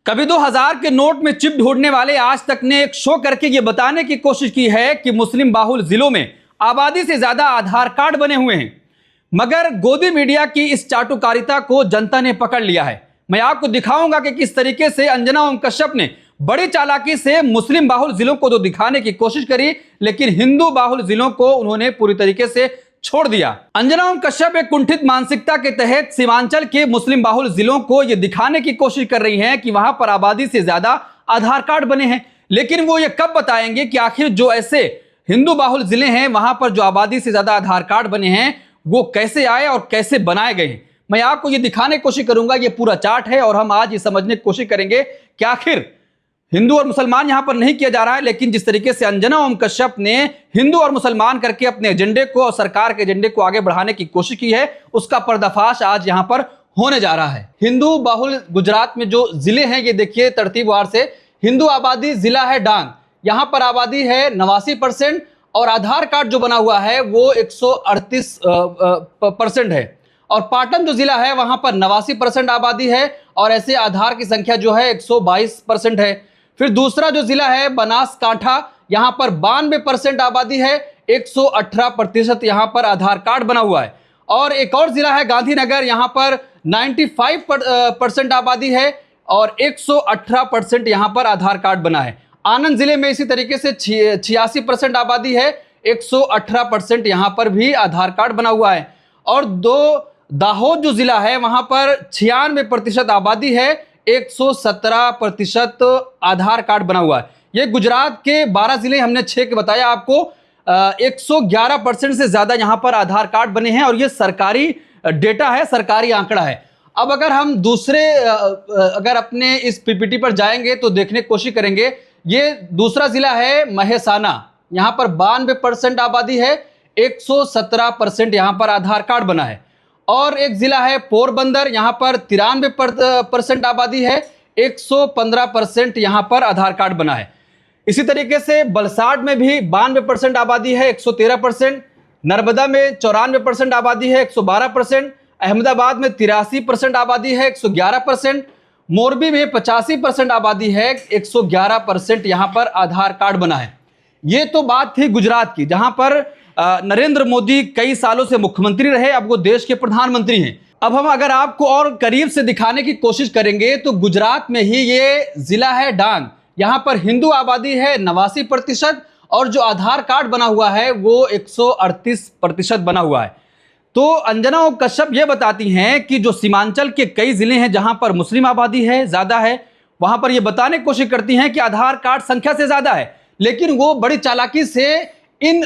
कभी 2000 के नोट में चिप ढूंढने वाले आज तक ने एक शो करके ये बताने की कोशिश की है कि मुस्लिम बाहुल जिलों में आबादी से ज्यादा आधार कार्ड बने हुए हैं, मगर गोदी मीडिया की इस चाटुकारिता को जनता ने पकड़ लिया है। मैं आपको दिखाऊंगा कि किस तरीके से अंजना ओम कश्यप ने बड़ी चालाकी से मुस्लिम बाहुल जिलों को तो दिखाने की कोशिश करी, लेकिन हिंदू बाहुल जिलों को उन्होंने पूरी तरीके से छोड़ दिया। अंजना ओम कश्यप एक कुंठित मानसिकता के तहत सीमांचल के मुस्लिम बाहुल जिलों को यह दिखाने की कोशिश कर रही हैं कि वहां पर आबादी से ज्यादा आधार कार्ड बने हैं, लेकिन वो ये कब बताएंगे कि आखिर जो ऐसे हिंदू बाहुल जिले हैं वहां पर जो आबादी से ज्यादा आधार कार्ड बने हैं वो कैसे आए और कैसे बनाए गए हैं। मैं आपको ये दिखाने की कोशिश करूंगा, ये पूरा चार्ट है और हम आज ये समझने की कोशिश करेंगे कि आखिर हिंदू और मुसलमान यहां पर नहीं किया जा रहा है, लेकिन जिस तरीके से अंजना ओम कश्यप ने हिंदू और मुसलमान करके अपने एजेंडे को और सरकार के एजेंडे को आगे बढ़ाने की कोशिश की है, उसका पर्दाफाश आज यहां पर होने जा रहा है। हिंदू बाहुल गुजरात में जो जिले हैं ये देखिए तरतीबवार से। हिंदू आबादी जिला है डांग, यहां पर आबादी है 89% और आधार कार्ड जो बना हुआ है वो 138% है। और पाटन जो जिला है वहां पर 89% आबादी है और ऐसे आधार की संख्या जो है 122% है। फिर दूसरा जो जिला है बनासकांठा, यहां पर 92% आबादी है, 118% यहां पर आधार कार्ड बना हुआ है। और एक और जिला है गांधीनगर, यहां पर 95% आबादी है और 118% यहां पर आधार कार्ड बना है। आनंद जिले में इसी तरीके से 86% आबादी है, 118% यहां पर भी आधार कार्ड बना हुआ है। और दाहोद जो जिला है वहां पर 96% आबादी है, 117% आधार कार्ड बना हुआ है। ये गुजरात के 12 जिले हमने 6 के बताया आपको, 111% से ज्यादा यहां पर आधार कार्ड बने हैं और ये सरकारी डेटा है, सरकारी आंकड़ा है। अब अगर हम दूसरे अगर अपने इस पीपीटी पर जाएंगे तो देखने की कोशिश करेंगे, ये दूसरा जिला है महसाना, यहां पर 92% आबादी है, 117% यहां पर आधार कार्ड बना है। और एक जिला है पोरबंदर, यहां पर 93% आबादी है, 115% यहां पर आधार कार्ड बना है। इसी तरीके से बलसाड में भी 92% आबादी है, 113%। नर्मदा में 94% आबादी है, 112%। अहमदाबाद में 83% आबादी है, 111%। मोरबी में 85% आबादी है, 111% यहां पर आधार कार्ड बना है। ये तो बात थी गुजरात की, जहां पर नरेंद्र मोदी कई सालों से मुख्यमंत्री रहे, अब वो देश के प्रधानमंत्री हैं। अब हम अगर आपको और करीब से दिखाने की कोशिश करेंगे तो गुजरात में ही ये जिला है डांग, यहां पर हिंदू आबादी है 89% और जो आधार कार्ड बना हुआ है वो 138% बना हुआ है। तो अंजना ओम कश्यप ये बताती हैं कि जो सीमांचल के कई जिले हैं जहां पर मुस्लिम आबादी है ज्यादा है, वहां पर ये बताने की कोशिश करती हैं कि आधार कार्ड संख्या से ज्यादा है, लेकिन वो बड़ी चालाकी से इन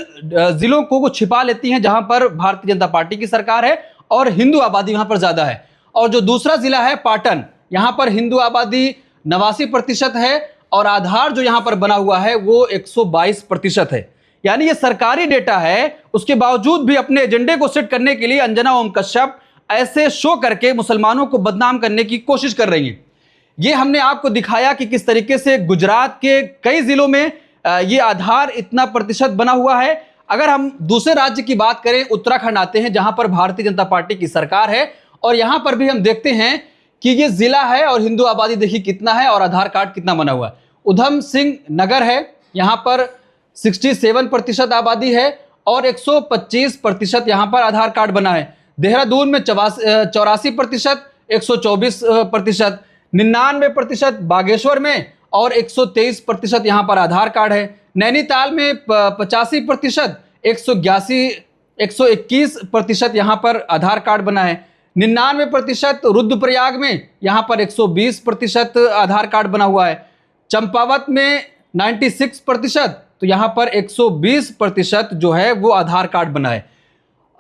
जिलों को वो छिपा लेती हैं जहां पर भारतीय जनता पार्टी की सरकार है और हिंदू आबादी वहां पर ज्यादा है। और जो दूसरा जिला है पाटन, यहां पर हिंदू आबादी 89% है और आधार जो यहां पर बना हुआ है वो 122% है। यानी ये सरकारी डेटा है, उसके बावजूद भी अपने एजेंडे को सेट करने के लिए अंजना ओम कश्यप ऐसे शो करके मुसलमानों को बदनाम करने की कोशिश कर रही हैं। ये हमने आपको दिखाया कि किस तरीके से गुजरात के कई जिलों में ये आधार इतना प्रतिशत बना हुआ है। अगर हम दूसरे राज्य की बात करें, उत्तराखंड आते हैं जहां पर भारतीय जनता पार्टी की सरकार है और यहां पर भी हम देखते हैं कि ये जिला है और हिंदू आबादी देखिए कितना है और आधार कार्ड कितना बना हुआ है। उधम सिंह नगर है, यहां पर 67% आबादी है और 125% यहां पर आधार कार्ड बना है। देहरादून में 84%, 124%, 99% बागेश्वर में और 123% यहां पर आधार कार्ड है। नैनीताल में 85%, 121% यहां पर आधार कार्ड बना है। 99% रुद्रप्रयाग में, यहां पर 120% आधार कार्ड बना हुआ है। चंपावत में 96%, तो यहां पर 120% जो है वो आधार कार्ड बना है।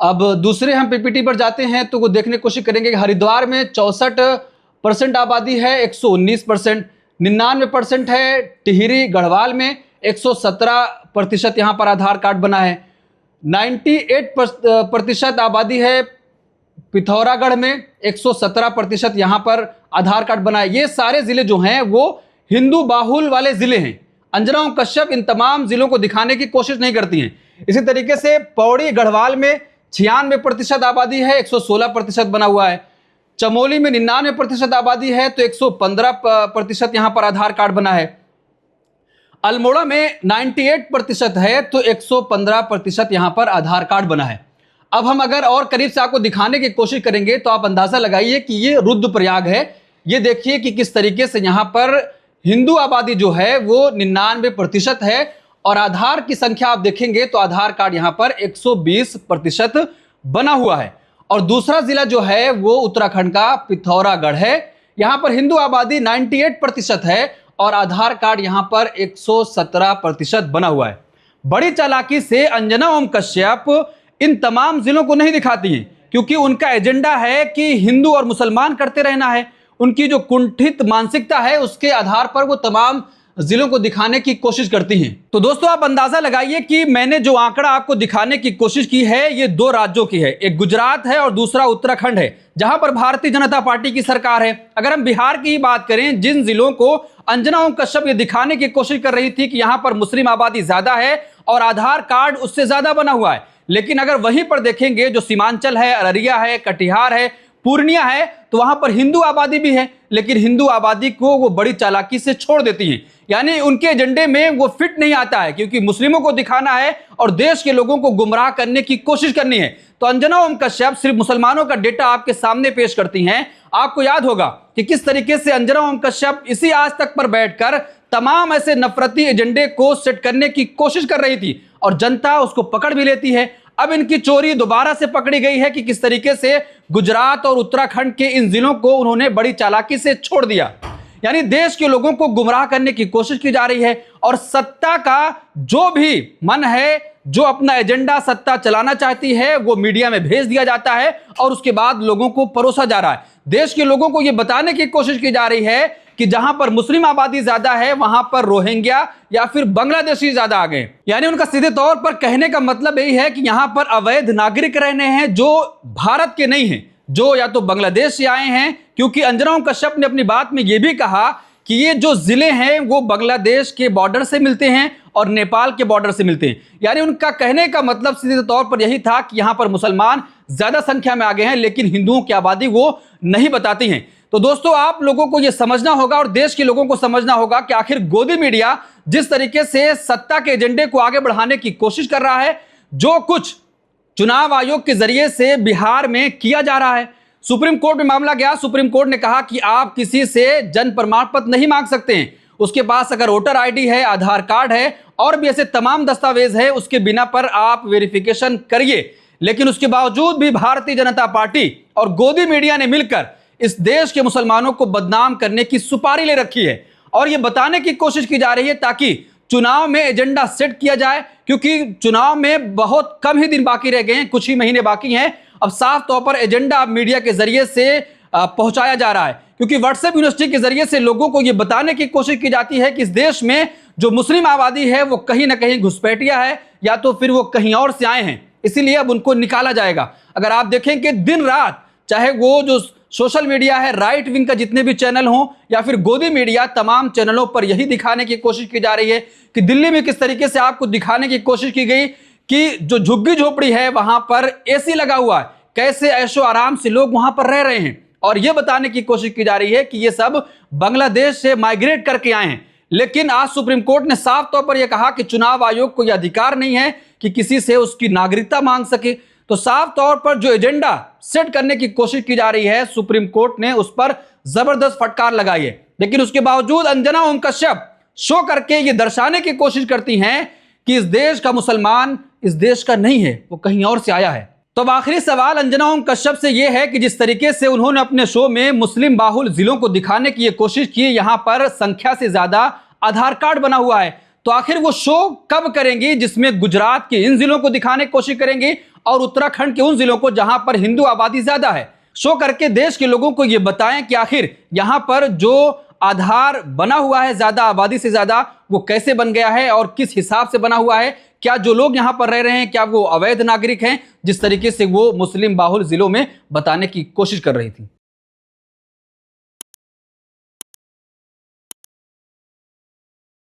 अब दूसरे हम पीपीटी पर जाते हैं तो वो देखने की कोशिश करेंगे कि हरिद्वार में 64% आबादी है, 119%। 99% है टिहरी गढ़वाल में, 117% यहां पर आधार कार्ड बना है। 98% आबादी है पिथौरागढ़ में, 117% यहां पर आधार कार्ड बना है। ये सारे जिले जो हैं वो हिंदू बाहुल वाले जिले हैं। अंजना ओम कश्यप इन तमाम जिलों को दिखाने की कोशिश नहीं करती हैं। इसी तरीके से पौड़ी गढ़वाल में 96% आबादी है, 116% बना हुआ है। चमोली में 99% आबादी है तो 115% यहां पर आधार कार्ड बना है। अल्मोड़ा में 98% है तो 115% यहां पर आधार कार्ड बना है। अब हम अगर और करीब से आपको दिखाने की कोशिश करेंगे तो आप अंदाजा लगाइए कि ये रुद्रप्रयाग है। ये देखिए कि किस तरीके से यहां पर हिंदू आबादी जो है वो 99% है और आधार की संख्या आप देखेंगे तो आधार कार्ड यहां पर 120% बना हुआ है। और दूसरा जिला जो है वो उत्तराखंड का पिथौरागढ़ है। यहां पर हिंदू आबादी 98% है और आधार कार्ड यहां पर 117% बना हुआ है। बड़ी चालाकी से अंजना ओम कश्यप इन तमाम जिलों को नहीं दिखाती हैं क्योंकि उनका एजेंडा है कि हिंदू और मुसलमान करते रहना है। उनकी जो कुंठित मानसिकता है उसके आधार पर वो तमाम जिलों को दिखाने की कोशिश करती हैं। तो दोस्तों आप अंदाजा लगाइए कि मैंने जो आंकड़ा आपको दिखाने की कोशिश की है ये 2 राज्यों की है, एक गुजरात है और दूसरा उत्तराखंड है जहां पर भारतीय जनता पार्टी की सरकार है। अगर हम बिहार की ही बात करें, जिन जिलों को अंजना ओम कश्यप ये दिखाने की कोशिश कर रही थी कि यहां पर मुस्लिम आबादी ज्यादा है और आधार कार्ड उससे ज्यादा बना हुआ है, लेकिन अगर वहीं पर देखेंगे जो सीमांचल है, अररिया है, कटिहार है, पूर्णिया है, तो वहां पर हिंदू आबादी भी है लेकिन हिंदू आबादी को वो बड़ी चालाकी से छोड़ देती है। यानी उनके एजेंडे में वो फिट नहीं आता है क्योंकि मुस्लिमों को दिखाना है और देश के लोगों को गुमराह करने की कोशिश करनी है। तो अंजना ओम कश्यप सिर्फ मुसलमानों का डेटा आपके सामने पेश करती हैं। आपको याद होगा कि किस तरीके से अंजना ओम कश्यप इसी आज तक पर बैठकर तमाम ऐसे नफरती एजेंडे को सेट करने की कोशिश कर रही थी और जनता उसको पकड़ भी लेती है। अब इनकी चोरी दोबारा से पकड़ी गई है कि किस तरीके से गुजरात और उत्तराखंड के इन जिलों को उन्होंने बड़ी चालाकी से छोड़ दिया। यानी देश के लोगों को गुमराह करने की कोशिश की जा रही है और सत्ता का जो भी मन है, जो अपना एजेंडा सत्ता चलाना चाहती है, वो मीडिया में भेज दिया जाता है और उसके बाद लोगों को परोसा जा रहा है। देश के लोगों को यह बताने की कोशिश की जा रही है कि जहां पर मुस्लिम आबादी ज्यादा है वहां पर रोहिंग्या या फिर बांग्लादेशी ज्यादा आ गए। यानी उनका सीधे तौर पर कहने का मतलब यही है कि यहां पर अवैध नागरिक रहने हैं जो भारत के नहीं हैं, जो या तो बांग्लादेश से आए हैं, क्योंकि अंजना ओम कश्यप ने अपनी बात में यह भी कहा कि ये जो जिले हैं वो बांग्लादेश के बॉर्डर से मिलते हैं और नेपाल के बॉर्डर से मिलते हैं। यानी उनका कहने का मतलब सीधे तौर पर यही था कि यहां पर मुसलमान ज्यादा संख्या में आ गए हैं लेकिन हिंदुओं की आबादी वो नहीं बताती हैं। तो दोस्तों आप लोगों को यह समझना होगा और देश के लोगों को समझना होगा कि आखिर गोदी मीडिया जिस तरीके से सत्ता के एजेंडे को आगे बढ़ाने की कोशिश कर रहा है, जो कुछ चुनाव आयोग के जरिए से बिहार में किया जा रहा है, सुप्रीम कोर्ट में मामला गया। सुप्रीम कोर्ट ने कहा कि आप किसी से जन्म प्रमाण पत्र नहीं मांग सकते हैं, उसके पास अगर वोटर आईडी है, आधार कार्ड है और भी ऐसे तमाम दस्तावेज है, उसके बिना पर आप वेरिफिकेशन करिए। लेकिन उसके बावजूद भी भारतीय जनता पार्टी और गोदी मीडिया ने मिलकर इस देश के मुसलमानों को बदनाम करने की सुपारी ले रखी है और यह बताने की कोशिश की जा रही है ताकि चुनाव में एजेंडा सेट किया जाए, क्योंकि चुनाव में बहुत कम ही दिन बाकी रह गए हैं, कुछ ही महीने बाकी हैं। अब साफ तौर पर एजेंडा मीडिया के जरिए से पहुंचाया जा रहा है, क्योंकि व्हाट्सएप यूनिवर्सिटी के जरिए से लोगों को यह बताने की कोशिश की जाती है कि इस देश में जो मुस्लिम आबादी है वो कहीं ना कहीं घुसपैठिया है या तो फिर वो कहीं और से आए हैं, इसीलिए अब उनको निकाला जाएगा। अगर आप देखें कि दिन रात चाहे वो जो सोशल मीडिया है, राइट विंग का जितने भी चैनल हों या फिर गोदी मीडिया, तमाम चैनलों पर यही दिखाने की कोशिश की जा रही है कि दिल्ली में किस तरीके से आपको दिखाने की कोशिश की गई कि जो झुग्गी झोपड़ी है वहां पर एसी लगा हुआ है, कैसे ऐशो आराम से लोग वहां पर रह रहे हैं और यह बताने की कोशिश की जा रही है कि ये सब बांग्लादेश से माइग्रेट करके आए हैं। लेकिन आज सुप्रीम कोर्ट ने साफ तौर पर यह कहा कि चुनाव आयोग को यह अधिकार नहीं है कि किसी से उसकी नागरिकता मांग सके। तो साफ तौर पर जो एजेंडा सेट करने की कोशिश की जा रही है, सुप्रीम कोर्ट ने उस पर जबरदस्त फटकार लगाई है। लेकिन उसके बावजूद अंजना ओम कश्यप शो करके ये दर्शाने की कोशिश करती हैं कि इस देश का मुसलमान इस देश का नहीं है, वो कहीं और से आया है। तो अब आखिरी सवाल अंजना ओम कश्यप से यह है कि जिस तरीके से उन्होंने अपने शो में मुस्लिम बाहुल जिलों को दिखाने की कोशिश की, यहां पर संख्या से ज्यादा आधार कार्ड बना हुआ है, तो आखिर वो शो कब करेंगी जिसमें गुजरात के इन जिलों को दिखाने की कोशिश करेंगी और उत्तराखंड के उन जिलों को जहां पर हिंदू आबादी ज्यादा है। शो करके देश के लोगों को यह बताएं कि आखिर यहां पर जो आधार बना हुआ है ज्यादा आबादी से ज्यादा, वो कैसे बन गया है और किस हिसाब से बना हुआ है। क्या जो लोग यहां पर रह रहे हैं क्या वो अवैध नागरिक हैं, जिस तरीके से वो मुस्लिम बाहुल जिलों में बताने की कोशिश कर रही थी।